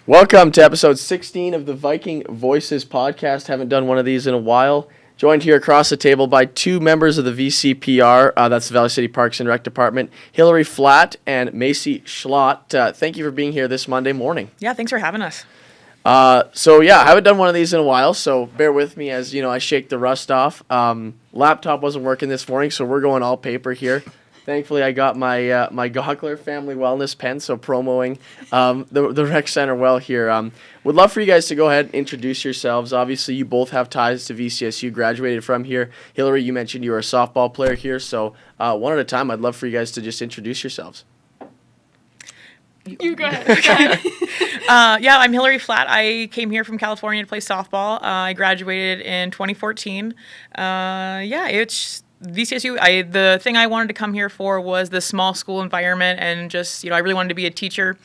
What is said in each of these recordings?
Welcome to episode 16 of the Viking Voices podcast. Haven't done one of these in a while. Joined here across the table by two members of the VCPR, that's the Valley City Parks and Rec Department, Hilary Flatt and Macy Schlaht. Thank you for being here this Monday morning. Yeah, thanks for having us. I haven't done one of these in a while, so bear with me as, I shake the rust off. Laptop wasn't working this morning, so we're going all paper here. Thankfully, I got my my Goggler Family Wellness pen, so promoting the rec center well here. Would love for you guys to go ahead and introduce yourselves. Obviously, you both have ties to VCSU, graduated from here. Hilary, you mentioned you were a softball player here, so one at a time, I'd love for you guys to just introduce yourselves. You go ahead. I'm Hilary Flatt. I came here from California to play softball. I graduated in 2014. It's VCSU. The thing I wanted to come here for was the small school environment, and just, I really wanted to be a teacher,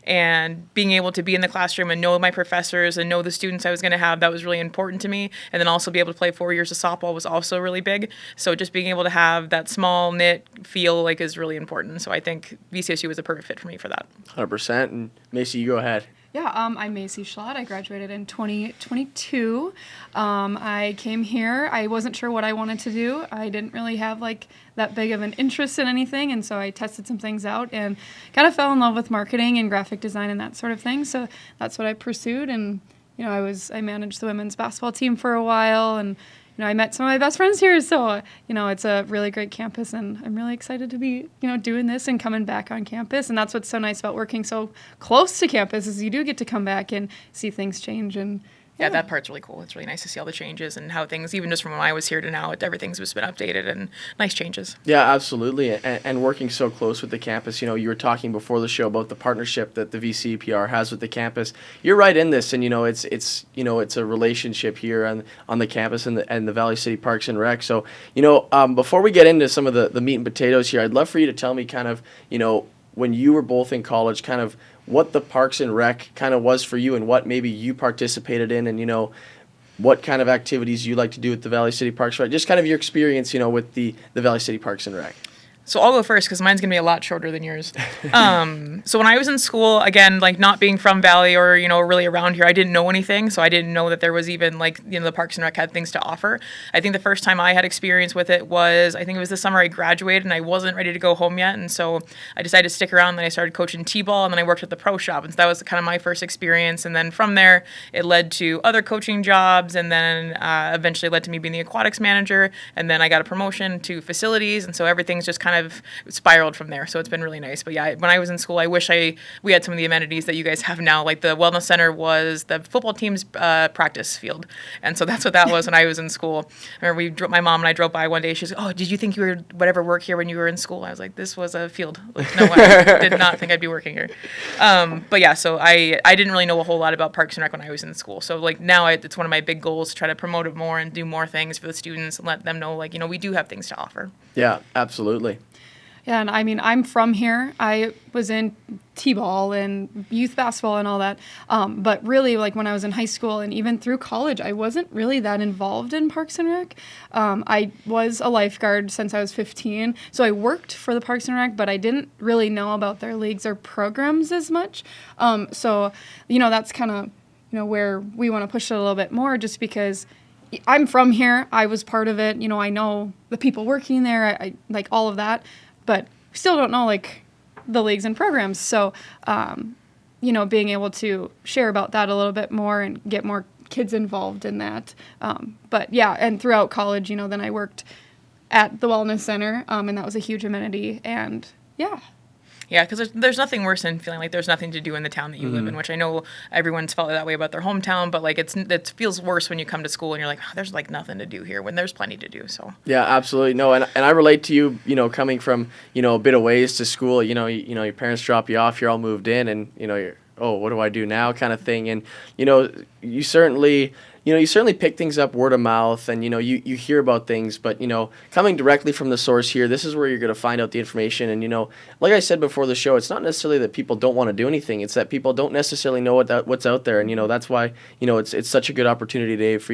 and being able to be in the classroom and know my professors and know the students I was going to have, that was really important to me. And then also be able to play 4 years of softball was also really big. So just being able to have that small knit feel is really important. So I think VCSU was a perfect fit for me for that. 100%. And Macy, you go ahead. Yeah, I'm Macy Schlaht. I graduated in 2022. I came here. I wasn't sure what I wanted to do. I didn't really have that big of an interest in anything, and so I tested some things out and kind of fell in love with marketing and graphic design and that sort of thing. So that's what I pursued, and I managed the women's basketball team for a while, and I met some of my best friends here, so, it's a really great campus, and I'm really excited to be, doing this and coming back on campus. And that's what's so nice about working so close to campus is you do get to come back and see things change. And yeah, that part's really cool. It's really nice to see all the changes and how things, even just from when I was here to now, everything's just been updated and nice changes. Yeah, absolutely. And working so close with the campus, you were talking before the show about the partnership that the VCPR has with the campus. You're right in this, and it's a relationship here on the campus and the Valley City Parks and Rec. So, before we get into some of the meat and potatoes here, I'd love for you to tell me kind of, when you were both in college, kind of what the Parks and Rec kind of was for you and what maybe you participated in, and, what kind of activities you like to do with the Valley City Parks and Rec, just kind of your experience, with the Valley City Parks and Rec. So I'll go first because mine's going to be a lot shorter than yours. So when I was in school, again, not being from Valley or, really around here, I didn't know anything. So I didn't know that there was even the Parks and Rec had things to offer. I think the first time I had experience with it was, I think it was the summer I graduated and I wasn't ready to go home yet. And so I decided to stick around, and then I started coaching T-ball, and then I worked at the pro shop. And so that was kind of my first experience. And then from there, it led to other coaching jobs, and then eventually led to me being the aquatics manager. And then I got a promotion to facilities. And so everything's just kind of spiraled from there. So it's been really nice. But yeah, when I was in school, I wish we had some of the amenities that you guys have now. Like the wellness center was the football team's practice field. And so that's what that was when I was in school. I remember my mom and I drove by one day. She was like, "Oh, did you think you were whatever work here when you were in school?" I was like, "This was a field. No, I did not think I'd be working here." But yeah, so I didn't really know a whole lot about Parks and Rec when I was in school. So now it's one of my big goals to try to promote it more and do more things for the students and let them know we do have things to offer. Yeah, absolutely. Yeah, and I'm from here. I was in T-ball and youth basketball and all that. But really, when I was in high school and even through college, I wasn't really that involved in Parks and Rec. I was a lifeguard since I was 15, so I worked for the Parks and Rec, but I didn't really know about their leagues or programs as much. So that's kind of, where we want to push it a little bit more, just because I'm from here. I was part of it. I know the people working there. I like all of that. But still don't know the leagues and programs. So, being able to share about that a little bit more and get more kids involved in that. But yeah, and throughout college, then I worked at the wellness center, and that was a huge amenity. And yeah. Yeah, because there's nothing worse than feeling like there's nothing to do in the town that you live in, which I know everyone's felt that way about their hometown, but it feels worse when you come to school and you're like, "Oh, there's nothing to do here," when there's plenty to do. So yeah, absolutely. No, and I relate to you, coming from a bit of ways to school. Your parents drop you off, you're all moved in, and you're, oh, what do I do now, kind of thing. And you certainly pick things up word of mouth, and you hear about things, but coming directly from the source here, this is where you're going to find out the information. And like I said before the show, it's not necessarily that people don't want to do anything, it's that people don't necessarily know what's out there. And that's why it's such a good opportunity today for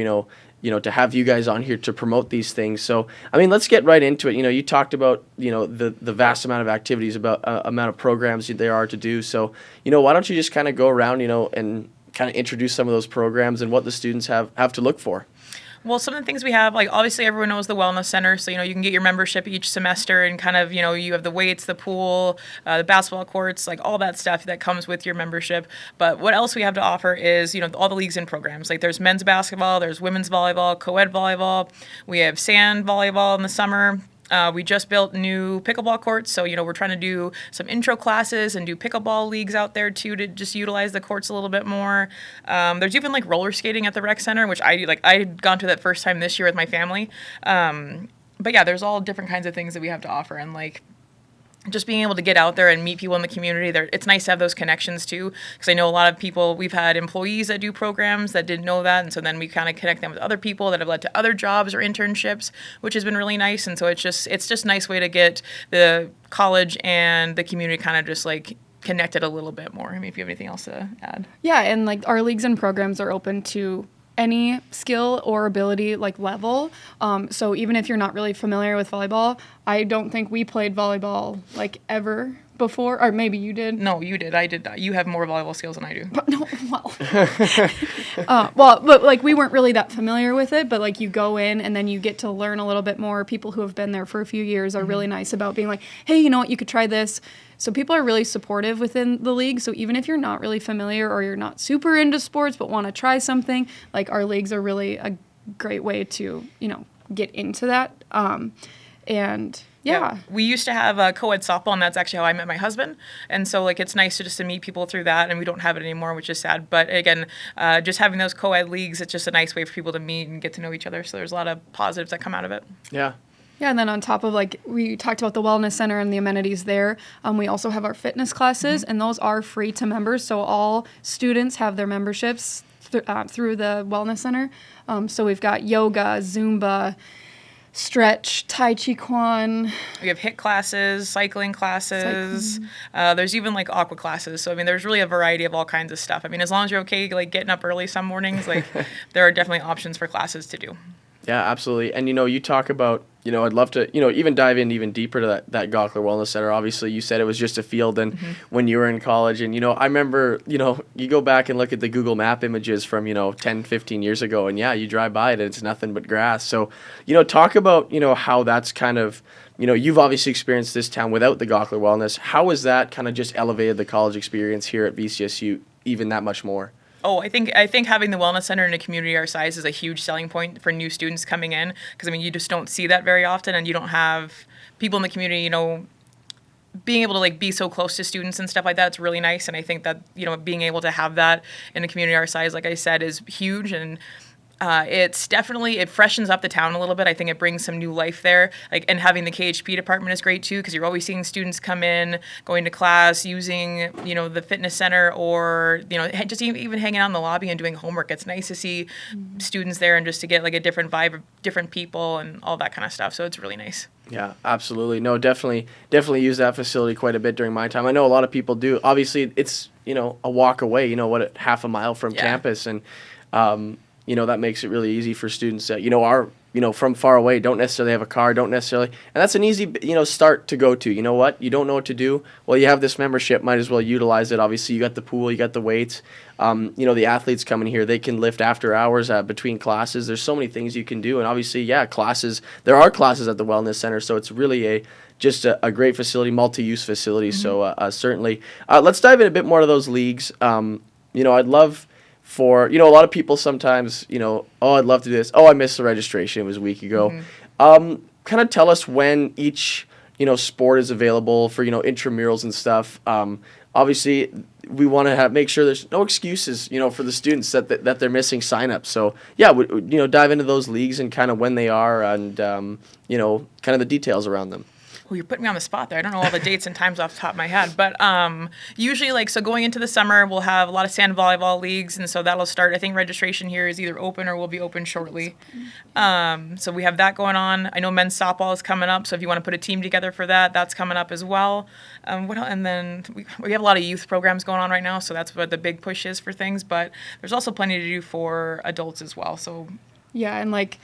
to have you guys on here to promote these things. So, I mean, let's get right into it. You talked about, the vast amount of activities, about amount of programs there are to do. So, why don't you just kind of go around, and kind of introduce some of those programs and what the students have to look for? Well, some of the things we have, like obviously everyone knows the Wellness Center, so you can get your membership each semester, and kind of you have the weights, the pool, the basketball courts, like all that stuff that comes with your membership. But what else we have to offer is all the leagues and programs. Like there's men's basketball, there's women's volleyball, co-ed volleyball. We have sand volleyball in the summer. We just built new pickleball courts, so we're trying to do some intro classes and do pickleball leagues out there too, to just utilize the courts a little bit more. There's even like roller skating at the rec center, which I had gone to that first time this year with my family. But yeah, there's all different kinds of things that we have to offer, and like just being able to get out there and meet people in the community. It's nice to have those connections too, because I know a lot of people, we've had employees that do programs that didn't know that, and so then we kind of connect them with other people that have led to other jobs or internships, which has been really nice. And so it's just a nice way to get the college and the community kind of just like connected a little bit more. I mean, if you have anything else to add. Yeah, and like our leagues and programs are open to any skill or ability like level. So even if you're not really familiar with volleyball, I don't think we played volleyball like ever before, or maybe you did. No, you did. I did not. You have more volleyball skills than I do. But no, but like we weren't really that familiar with it, but like you go in and then you get to learn a little bit more. People who have been there for a few years are really nice about being like, hey, you know what, you could try this. So people are really supportive within the league. So even if you're not really familiar or you're not super into sports but want to try something, like our leagues are really a great way to, get into that. And yeah. We used to have a co-ed softball, and that's actually how I met my husband. And so like it's nice to meet people through that, and we don't have it anymore, which is sad. But again, just having those co-ed leagues, it's just a nice way for people to meet and get to know each other. So there's a lot of positives that come out of it. Yeah. Yeah, and then on top of, like, we talked about the Wellness Center and the amenities there, we also have our fitness classes, and those are free to members. So all students have their memberships through the Wellness Center. So we've got yoga, Zumba, stretch, Tai Chi Kwan. We have HIIT classes, cycling classes. There's even like aqua classes. So I mean, there's really a variety of all kinds of stuff. I mean, as long as you're okay, like getting up early some mornings, like there are definitely options for classes to do. Yeah, absolutely. And, you talk about, I'd love to, even dive in even deeper to that Gawkler Wellness Center. Obviously, you said it was just a field and when you were in college. And, I remember, you go back and look at the Google Map images from, 10, 15 years ago. And, yeah, you drive by it and it's nothing but grass. So, talk about, how that's kind of, you've obviously experienced this town without the Gawkler Wellness. How has that kind of just elevated the college experience here at VCSU even that much more? Oh, I think having the Wellness Center in a community our size is a huge selling point for new students coming in, because I mean you just don't see that very often, and you don't have people in the community, being able to like be so close to students and stuff like that. It's really nice, and I think that being able to have that in a community our size, like I said, is huge. And it's definitely, it freshens up the town a little bit. I think it brings some new life there. Like, and having the KHP department is great too, because you're always seeing students come in, going to class, using, the fitness center, or, just even hanging out in the lobby and doing homework. It's nice to see students there and just to get like a different vibe of different people and all that kind of stuff. So it's really nice. Yeah, absolutely. No, definitely use that facility quite a bit during my time. I know a lot of people do. Obviously, it's, a walk away, half a mile from campus. And, that makes it really easy for students that, are, from far away, don't necessarily have a car, and that's an easy, start to go to. You know what? You don't know what to do. Well, you have this membership, might as well utilize it. Obviously, you got the pool, you got the weights. The athletes coming here, they can lift after hours between classes. There's so many things you can do. And obviously, classes, there are classes at the Wellness Center. So it's really just a great facility, multi-use facility. So certainly, let's dive in a bit more to those leagues. I'd love for, a lot of people sometimes, oh, I'd love to do this. Oh, I missed the registration. It was a week ago. Kind of tell us when each, sport is available for, intramurals and stuff. Obviously, we want to make sure there's no excuses, for the students that they're missing signups. So, yeah, dive into those leagues and kind of when they are and, kind of the details around them. Well, you're putting me on the spot there. I don't know all the dates and times off the top of my head, but usually, so going into the summer, we'll have a lot of sand volleyball leagues, and so that'll start. I think registration here is either open or will be open shortly. So we have that going on. I know men's softball is coming up, so if you want to put a team together for that, that's coming up as well. And then we have a lot of youth programs going on right now, so that's what the big push is for things. But there's also plenty to do for adults as well. So Yeah, and like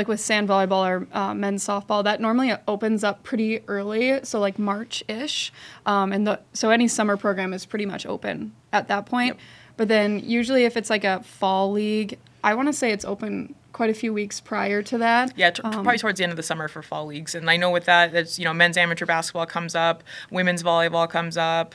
with sand volleyball or men's softball, that normally opens up pretty early, so like March-ish, so any summer program is pretty much open at that point. Yep. But then usually if it's like a fall league, I want to say it's open quite a few weeks prior to that. Yeah, probably towards the end of the summer for fall leagues. And I know with that, it's, men's amateur basketball comes up, women's volleyball comes up.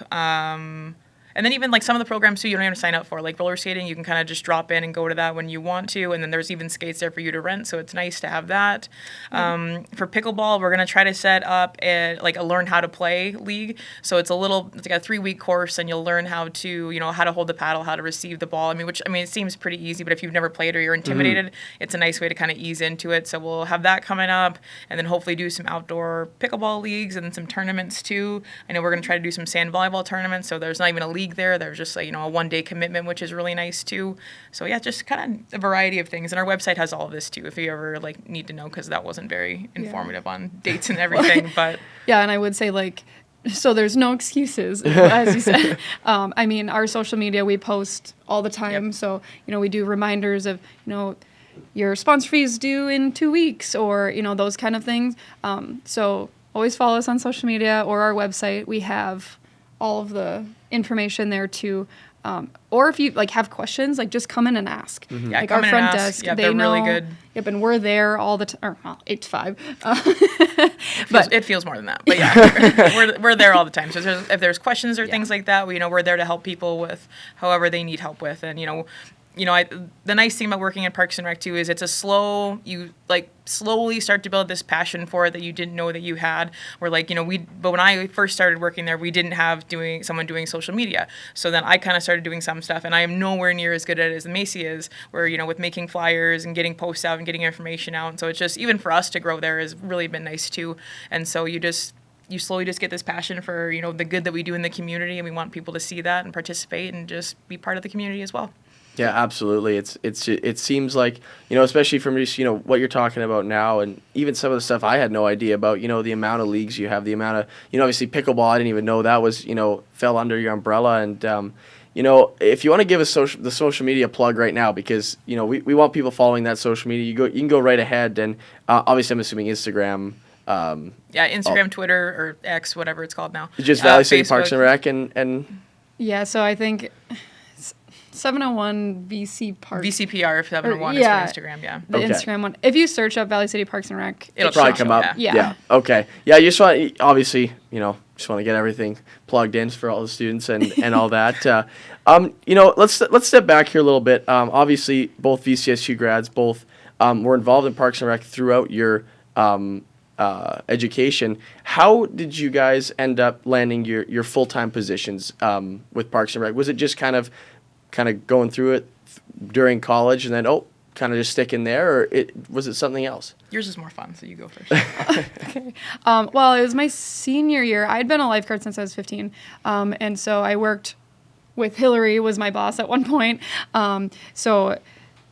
And then even like some of the programs too, you don't even sign up for, like roller skating. You can kind of just drop in and go to that when you want to. And then there's even skates there for you to rent, so it's nice to have that. For pickleball, we're gonna try to set up a learn how to play league. So it's like a 3-week course, and you'll learn how to how to hold the paddle, how to receive the ball. It seems pretty easy, but if you've never played or you're intimidated, it's a nice way to kind of ease into it. So we'll have that coming up, and then hopefully do some outdoor pickleball leagues and some tournaments too. I know we're gonna try to do some sand volleyball tournaments. So there's not even a league there. There's just a 1-day commitment, which is really nice too. So yeah, just kind of a variety of things. And our website has all of this too, if you ever need to know, because that wasn't very informative on dates and everything. But yeah, and I would say so there's no excuses, as you said. Our social media, we post all the time. Yep. So, we do reminders of, your sponsor fee is due in 2 weeks, or, those kind of things. So always follow us on social media or our website. We have all of the information there too. Or if you have questions, just come in and ask. Yeah, our come in front and ask. desk, Yeah, they they're know. really good. Yep, and we're there all the time, 8 to 5. It feels more than that, but yeah, we're there all the time. So if there's questions or things like that, we're there to help people with however they need help with. And the nice thing about working in Parks and Rec too is it's you slowly start to build this passion for it that you didn't know that you had. But when I first started working there, we didn't have someone doing social media. So then I kind of started doing some stuff, and I am nowhere near as good at it as Macy is, where, with making flyers and getting posts out and getting information out. And so it's just, even for us to grow there has really been nice too. And so you slowly just get this passion for, the good that we do in the community, and we want people to see that and participate and just be part of the community as well. Yeah, absolutely. It seems like, especially from just, what you're talking about now, and even some of the stuff I had no idea about, the amount of leagues you have, the amount of, obviously pickleball, I didn't even know that was, fell under your umbrella. And, if you want to give us the social media plug right now, because, we want people following that social media, you can go right ahead. And obviously I'm assuming Instagram. Instagram, Twitter, or X, whatever it's called now. Just Valley City Parks and Rec and. Yeah, so I think 701 VC Park. VCPR 701 is for Instagram, yeah. The Instagram one. If you search up Valley City Parks and Rec, it'll probably come up. Yeah. Okay. Yeah, you just want, obviously, just want to get everything plugged in for all the students and all that. Let's step back here a little bit. Obviously, both VCSU grads, both were involved in Parks and Rec throughout your education. How did you guys end up landing your full-time positions with Parks and Rec? Was it just kind of going through it during college and then kind of just stick in there, or was it something else? Yours is more fun, so you go first. Okay. Well, it was my senior year. I'd been a lifeguard since I was 15, and so I worked with Hilary, was my boss at one point. So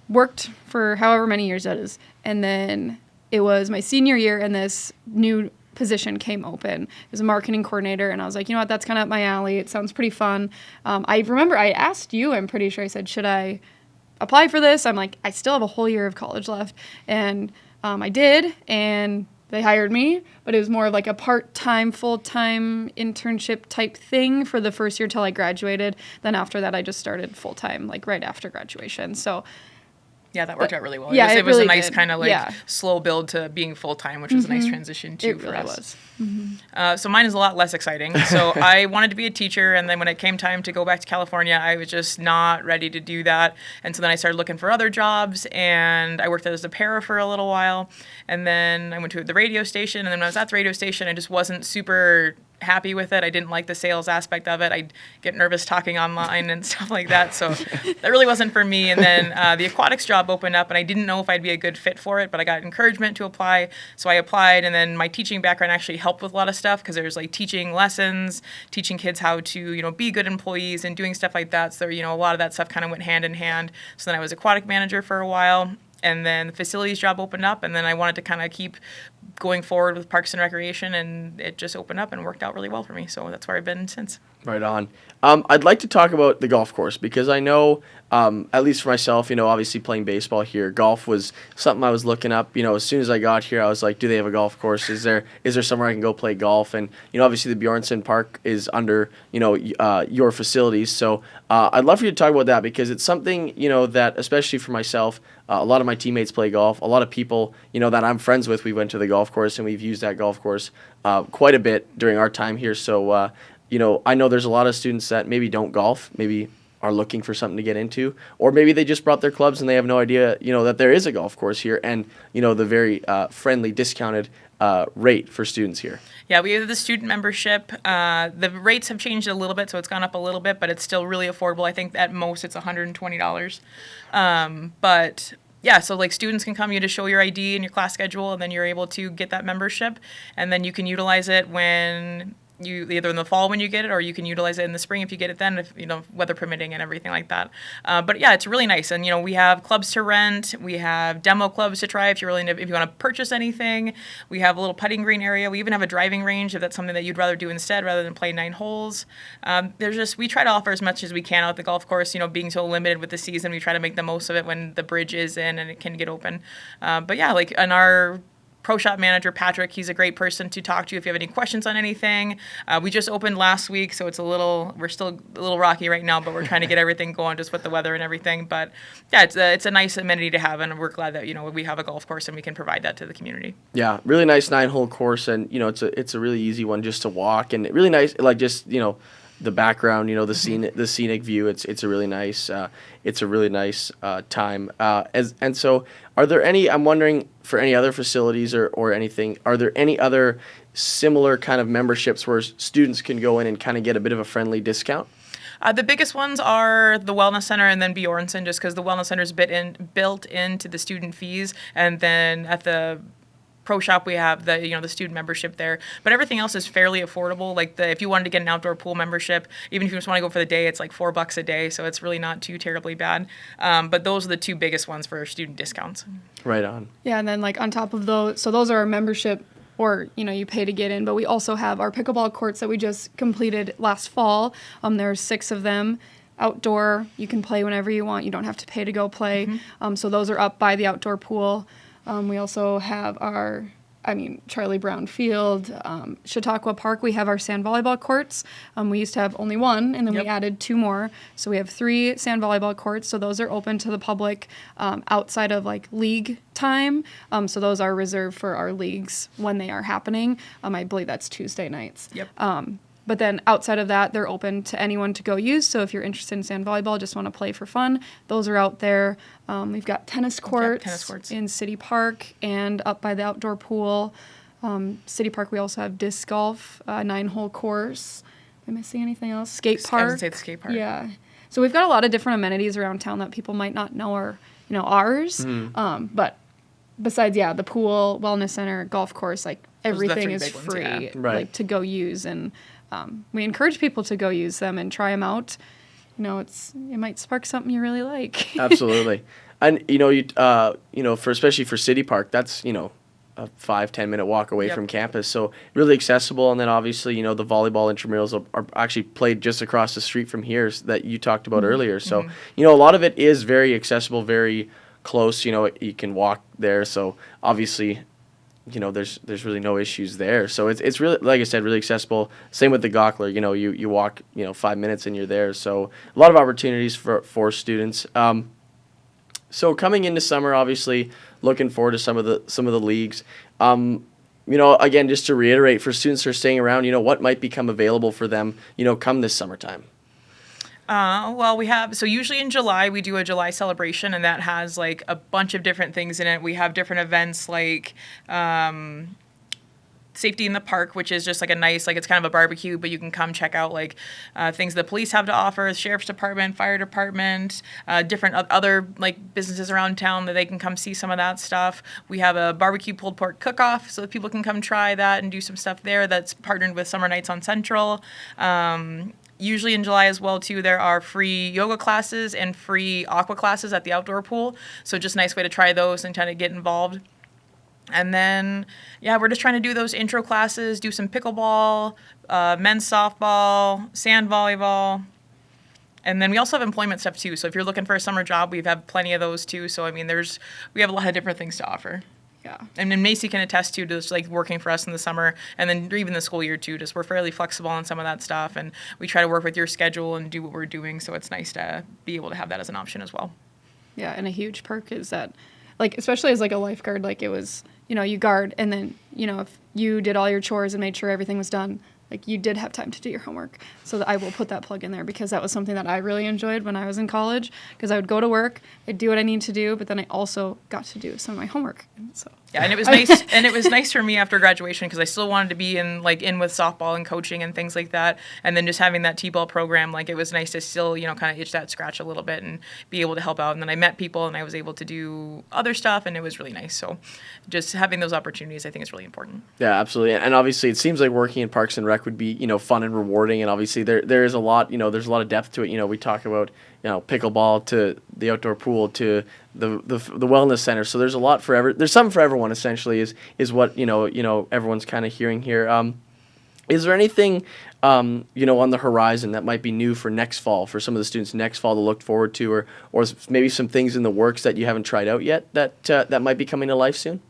worked for however many years that is, and then it was my senior year, and this new position came open. It was a marketing coordinator, and I was like, that's kind of up my alley. It sounds pretty fun. I remember I asked you, I'm pretty sure I said, should I apply for this? I'm like, I still have a whole year of college left. And I did, and they hired me, but it was more of like a part-time, full-time internship type thing for the first year till I graduated. Then after that, I just started full-time, right after graduation. So yeah, that worked out really well. Yeah, it was really a nice did. kind of slow build to being full-time, which was a nice transition too. It really was. Mm-hmm. So mine is a lot less exciting. So I wanted to be a teacher, and then when it came time to go back to California, I was just not ready to do that. And so then I started looking for other jobs, and I worked as a para for a little while. And then I went to the radio station, and then when I was at the radio station, I just wasn't super happy with it. I didn't like the sales aspect of it. I'd get nervous talking online and stuff like that. So that really wasn't for me. And then the aquatics job opened up, and I didn't know if I'd be a good fit for it, but I got encouragement to apply. So I applied, and then my teaching background actually helped with a lot of stuff, because there's teaching lessons, teaching kids how to, be good employees and doing stuff like that. So, a lot of that stuff kind of went hand in hand. So then I was aquatic manager for a while. And then the facilities job opened up, and then I wanted to kind of keep going forward with Parks and Recreation, and it just opened up and worked out really well for me. So that's where I've been since. Right on. I'd like to talk about the golf course because I know, at least for myself, obviously playing baseball here, golf was something I was looking up. As soon as I got here, I was like, do they have a golf course? Is there somewhere I can go play golf? And, obviously the Bjornsson Park is under, your facilities. So I'd love for you to talk about that because it's something, that especially for myself, a lot of my teammates play golf. A lot of people, that I'm friends with, we went to the golf course and we've used that golf course quite a bit during our time here. So, I know there's a lot of students that maybe don't golf, maybe are looking for something to get into, or maybe they just brought their clubs and they have no idea, that there is a golf course here and, the very friendly, discounted rate for students here. Yeah, we have the student membership. The rates have changed a little bit, so it's gone up a little bit, but it's still really affordable. I think at most it's $120. But yeah, so like students can come, you just show your ID and your class schedule, and then you're able to get that membership, and then you can utilize it when you either in the fall when you get it, or you can utilize it in the spring if you get it then, if weather permitting and everything like that. But yeah, it's really nice, and we have clubs to rent, we have demo clubs to try if you want to purchase anything. We have a little putting green area. We even have a driving range if that's something that you'd rather do instead rather than play 9 holes. We try to offer as much as we can out at the golf course. Being so limited with the season, we try to make the most of it when the bridge is in and it can get open. But yeah, like in our Pro Shop manager, Patrick, he's a great person to talk to if you have any questions on anything. We just opened last week, so we're still a little rocky right now, but we're trying to get everything going just with the weather and everything. But yeah, it's a nice amenity to have, and we're glad that, we have a golf course and we can provide that to the community. Yeah, really nice 9-hole course, and, it's a really easy one just to walk, and really nice, like just, the background, the scenic view. It's a really nice time. And so, are there any? I'm wondering for any other facilities or anything. Are there any other similar kind of memberships where students can go in and kind of get a bit of a friendly discount? The biggest ones are the Wellness Center and then Bjornsson, just because the Wellness Center is built into the student fees, and then at the Pro Shop we have the student membership there, but everything else is fairly affordable. Like if you wanted to get an outdoor pool membership, even if you just want to go for the day, it's like $4 a day, so it's really not too terribly bad. But those are the two biggest ones for student discounts. Right on. Yeah, and then like on top of those, so those are our membership, or you pay to get in, but we also have our pickleball courts that we just completed last fall. There are 6 of them. Outdoor, you can play whenever you want. You don't have to pay to go play. So those are up by the outdoor pool. We also have Charlie Brown Field, Chautauqua Park. We have our sand volleyball courts. We used to have only 1, and then we added 2 more. So we have 3 sand volleyball courts. So those are open to the public outside of like league time. So those are reserved for our leagues when they are happening. I believe that's Tuesday nights. But then outside of that, they're open to anyone to go use. So if you're interested in sand volleyball, just want to play for fun, those are out there. We've got tennis courts in City Park and up by the outdoor pool. City Park, we also have disc golf, 9-hole course. Am I missing anything else? Skate park. I would say the skate park. Yeah. So we've got a lot of different amenities around town that people might not know are, ours. But besides, the pool, wellness center, golf course, like everything is free, like to go use. And we encourage people to go use them and try them out. It might spark something you really like. Absolutely. And, especially for City Park, that's, a 5-10 minute walk away from campus. So really accessible. And then obviously, the volleyball intramurals are actually played just across the street from here that you talked about earlier. So, a lot of it is very accessible, very close. You can walk there. So obviously, there's really no issues there. So it's really, like I said, really accessible. Same with the Gockler, you walk, 5 minutes and you're there. So a lot of opportunities for students. So coming into summer, obviously looking forward to some of the leagues. Again, just to reiterate for students who are staying around, what might become available for them, come this summertime. We have, so usually in July, we do a July celebration, and that has like a bunch of different things in it. We have different events like Safety in the Park, which is just like a nice, like it's kind of a barbecue, but you can come check out like things the police have to offer, sheriff's department, fire department, different other like businesses around town that they can come see some of that stuff. We have a barbecue pulled pork cook-off, so that people can come try that and do some stuff there. That's partnered with Summer Nights on Central. Usually in July as well, too, there are free yoga classes and free aqua classes at the outdoor pool. So just a nice way to try those and kind of get involved. And then, yeah, we're just trying to do those intro classes, do some pickleball, men's softball, sand volleyball. And then we also have employment stuff too. So if you're looking for a summer job, we have plenty of those too. So I mean, we have a lot of different things to offer. Yeah. And then Macy can attest to just like working for us in the summer and then even the school year too. Just we're fairly flexible on some of that stuff, and we try to work with your schedule and do what we're doing. So it's nice to be able to have that as an option as well. Yeah, and a huge perk is that, like, especially as like a lifeguard, like it was, you guard, and then, if you did all your chores and made sure everything was done, like you did have time to do your homework. So I will put that plug in there because that was something that I really enjoyed when I was in college, because I would go to work, I'd do what I need to do, but then I also got to do some of my homework. So yeah, and it was nice. And it was nice for me after graduation because I still wanted to be in with softball and coaching and things like that. And then just having that T-ball program, like it was nice to still kind of itch that scratch a little bit and be able to help out. And then I met people and I was able to do other stuff, and it was really nice. So just having those opportunities, I think, is really important. Yeah, absolutely. And obviously, it seems like working in Parks and Rec would be fun and rewarding. And obviously, there is a lot there's a lot of depth to it. We talk about pickleball to the outdoor pool to the wellness center. So there's a lot there's something for everyone, essentially, is what everyone's kind of hearing here. Is there anything on the horizon that might be new for next fall, for some of the students next fall to look forward to, or maybe some things in the works that you haven't tried out yet that might be coming to life soon?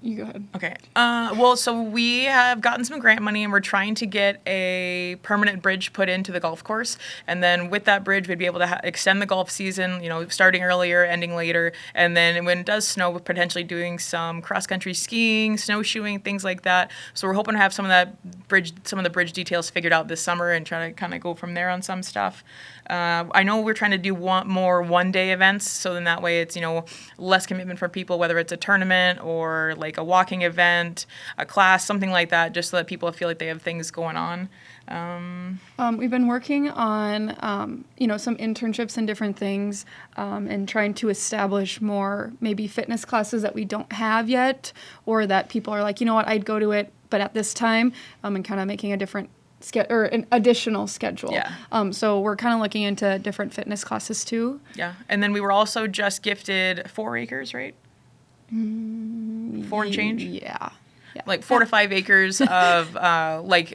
You go ahead. Okay. Well, so we have gotten some grant money, and we're trying to get a permanent bridge put into the golf course. And then with that bridge, we'd be able to extend the golf season, starting earlier, ending later. And then when it does snow, we're potentially doing some cross-country skiing, snowshoeing, things like that. So we're hoping to have some of the bridge details figured out this summer and try to kind of go from there on some stuff. I know we're trying to do more one-day events, so then that way it's, less commitment for people, whether it's a tournament or like a walking event, a class, something like that, just so that people feel like they have things going on. We've been working on, some internships and different things, and trying to establish more maybe fitness classes that we don't have yet, or that people are like, I'd go to it, but at this time, and kind of making a different or an additional schedule. Yeah. So we're kind of looking into different fitness classes too. Yeah. And then we were also just gifted 4 acres, right? 4 and change? Yeah. Like 4 to 5 acres of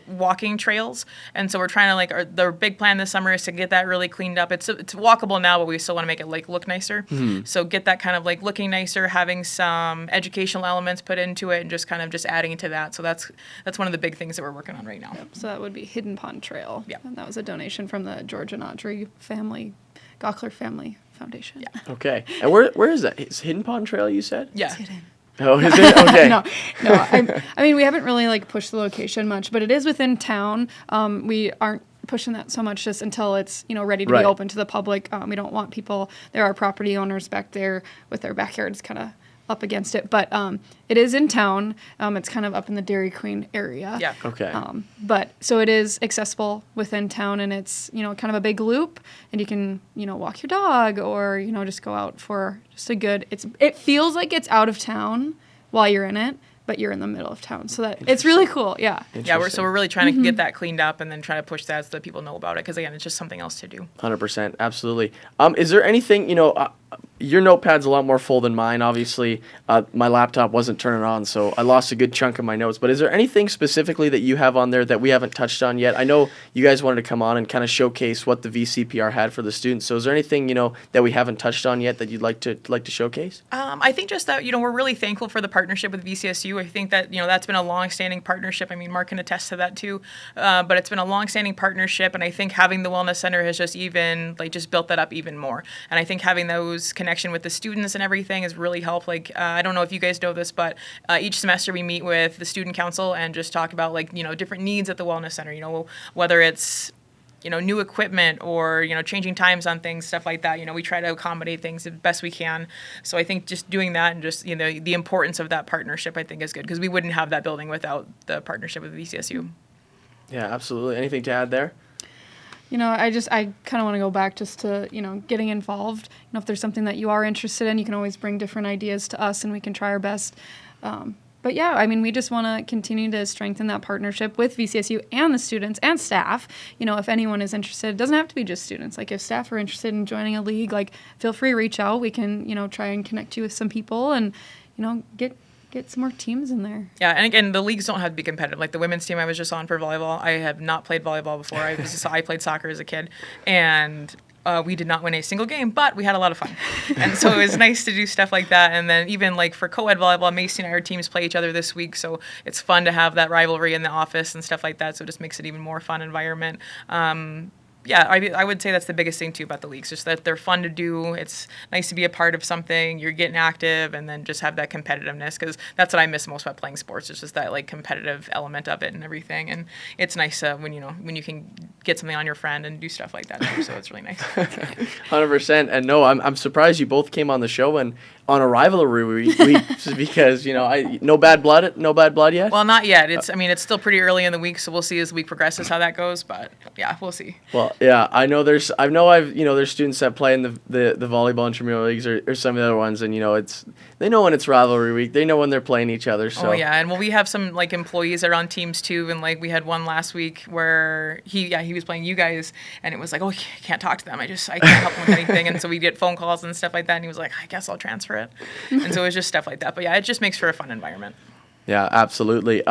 walking trails, and so we're trying to the big plan this summer is to get that really cleaned up. It's walkable now, but we still want to make it look nicer. Mm-hmm. So get that kind of looking nicer, having some educational elements put into it, and just kind of just adding to that. So that's one of the big things that we're working on right now. Yep. So that would be Hidden Pond Trail. Yeah, and that was a donation from the George and Audrey Gockler Family Foundation. Yeah. Okay. And where is that? It's Hidden Pond Trail, you said? Yeah. It's hidden. Oh, is it? Okay. No. I mean, we haven't really pushed the location much, but it is within town. We aren't pushing that so much just until it's ready to be open to the public. We don't want people. There are property owners back there with their backyards kind of up against it, but it is in town. It's kind of up in the Dairy Queen area. Yeah. Okay. But so it is accessible within town, and it's kind of a big loop, and you can walk your dog or just go out for just a good. It feels like it's out of town while you're in it, but you're in the middle of town, so that it's really cool. Yeah. Yeah. We're really trying to get that cleaned up and then try to push that so that people know about it, because again, it's just something else to do. 100%, absolutely. Is there anything your notepad's a lot more full than mine, obviously. My laptop wasn't turning on, so I lost a good chunk of my notes. But is there anything specifically that you have on there that we haven't touched on yet? I know you guys wanted to come on and kind of showcase what the VCPR had for the students. So is there anything, that we haven't touched on yet that you'd like to showcase? I think just that, we're really thankful for the partnership with VCSU. I think that, that's been a long-standing partnership. I mean, Mark can attest to that too. But it's been a long-standing partnership, and I think having the Wellness Center has just even, just built that up even more. And I think having those connection with the students and everything has really helped. I don't know if you guys know this, but each semester we meet with the student council and just talk about different needs at the Wellness Center, whether it's new equipment or changing times on things, stuff like that. We try to accommodate things the best we can. So I think just doing that and just the importance of that partnership, I think, is good, because we wouldn't have that building without the partnership with VCSU. Yeah, absolutely. Anything to add there? I kind of want to go back just to, getting involved. If there's something that you are interested in, you can always bring different ideas to us and we can try our best. But yeah, I mean, we just want to continue to strengthen that partnership with VCSU and the students and staff. If anyone is interested, it doesn't have to be just students. If staff are interested in joining a league, feel free to reach out. We can, try and connect you with some people and, get some more teams in there. Yeah, and again, the leagues don't have to be competitive. Like the women's team I was just on for volleyball, I have not played volleyball before. I played soccer as a kid, and we did not win a single game, but we had a lot of fun. And so it was nice to do stuff like that. And then even like for co-ed volleyball, Macy and I, our teams play each other this week, so it's fun to have that rivalry in the office and stuff like that. So it just makes it even more fun environment. Yeah, I would say that's the biggest thing too about the leagues, just that they're fun to do. It's nice to be a part of something. You're getting active, and then just have that competitiveness, because that's what I miss most about playing sports. It's just that like competitive element of it and everything. And it's nice when you can get something on your friend and do stuff like that too. So it's really nice. 100%. And no, I'm surprised you both came on the show and on a rivalry week because no bad blood yet. Well, not yet. It's still pretty early in the week, so we'll see as the week progresses how that goes. But yeah, we'll see. Well, yeah, I know there's students that play in the volleyball intramural leagues or some of the other ones, and they know when it's rivalry week. They know when they're playing each other. So. Oh yeah, and we have some like employees that are on teams too, and like we had one last week where he was playing you guys, and it was like, oh, I can't talk to them. I can't help them with anything, and so we get phone calls and stuff like that, and he was like, I guess I'll transfer it, and so it was just stuff like that. But yeah, it just makes for a fun environment. Yeah, absolutely.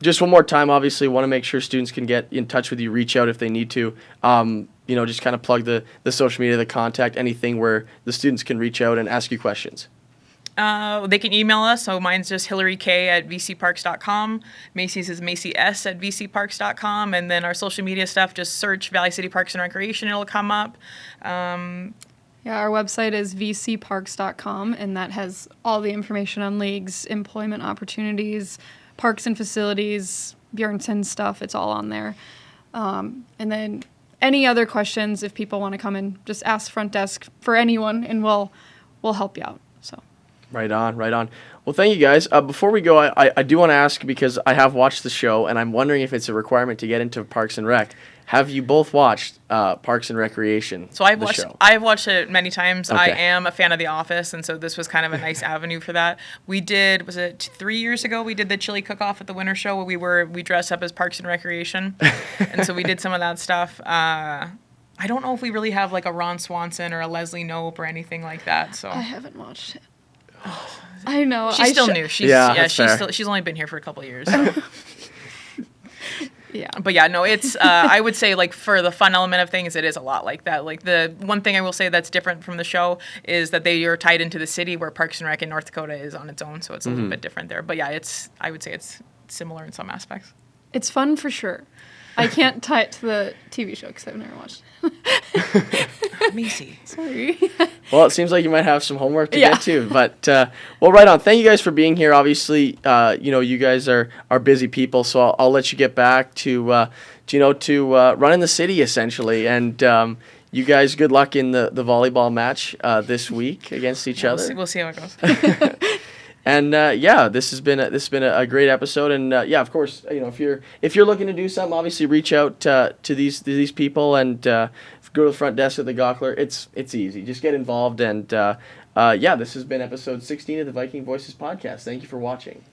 Just one more time, obviously, want to make sure students can get in touch with you, reach out if they need to. Just kind of plug the social media, the contact, anything where the students can reach out and ask you questions. They can email us. So mine's just hilaryk@vcparks.com. Macy's is macys@vcparks.com. And then our social media stuff, just search Valley City Parks and Recreation. It'll come up. Yeah, our website is vcparks.com, and that has all the information on leagues, employment opportunities, parks and facilities, Bjornson stuff. It's all on there. And then any other questions, if people want to come and just ask front desk for anyone, and we'll help you out. So. Right on. Well, thank you guys. Before we go, I do want to ask, because I have watched the show, and I'm wondering if it's a requirement to get into Parks and Rec. Have you both watched Parks and Recreation? So I've watched it many times. Okay. I am a fan of The Office, and so this was kind of a nice avenue for that. We did, was it 3 years ago? We did the chili cook-off at the winter show where we dressed up as Parks and Recreation, and so we did some of that stuff. I don't know if we really have like a Ron Swanson or a Leslie Knope or anything like that. So I haven't watched it. I know. She's still new. She's only been here for a couple of years. Yeah. But yeah, no, it's, I would say like for the fun element of things, it is a lot like that. Like the one thing I will say that's different from the show is that they are tied into the city, where Parks and Rec in North Dakota is on its own. So it's a little bit different there. But yeah, I would say it's similar in some aspects. It's fun for sure. I can't tie it to the TV show because I've never watched it. Macy. Sorry. Well, it seems like you might have some homework to get to, but right on. Thank you guys for being here. Obviously, you guys are busy people, so I'll let you get back to running the city essentially. And you guys, good luck in the volleyball match this week against each other. We'll see how it goes. And this has been a great episode. And of course, if you're looking to do something, obviously reach out to these people and go to the front desk at the Gawkler. It's easy. Just get involved. And this has been episode 16 of the Viking Voices podcast. Thank you for watching.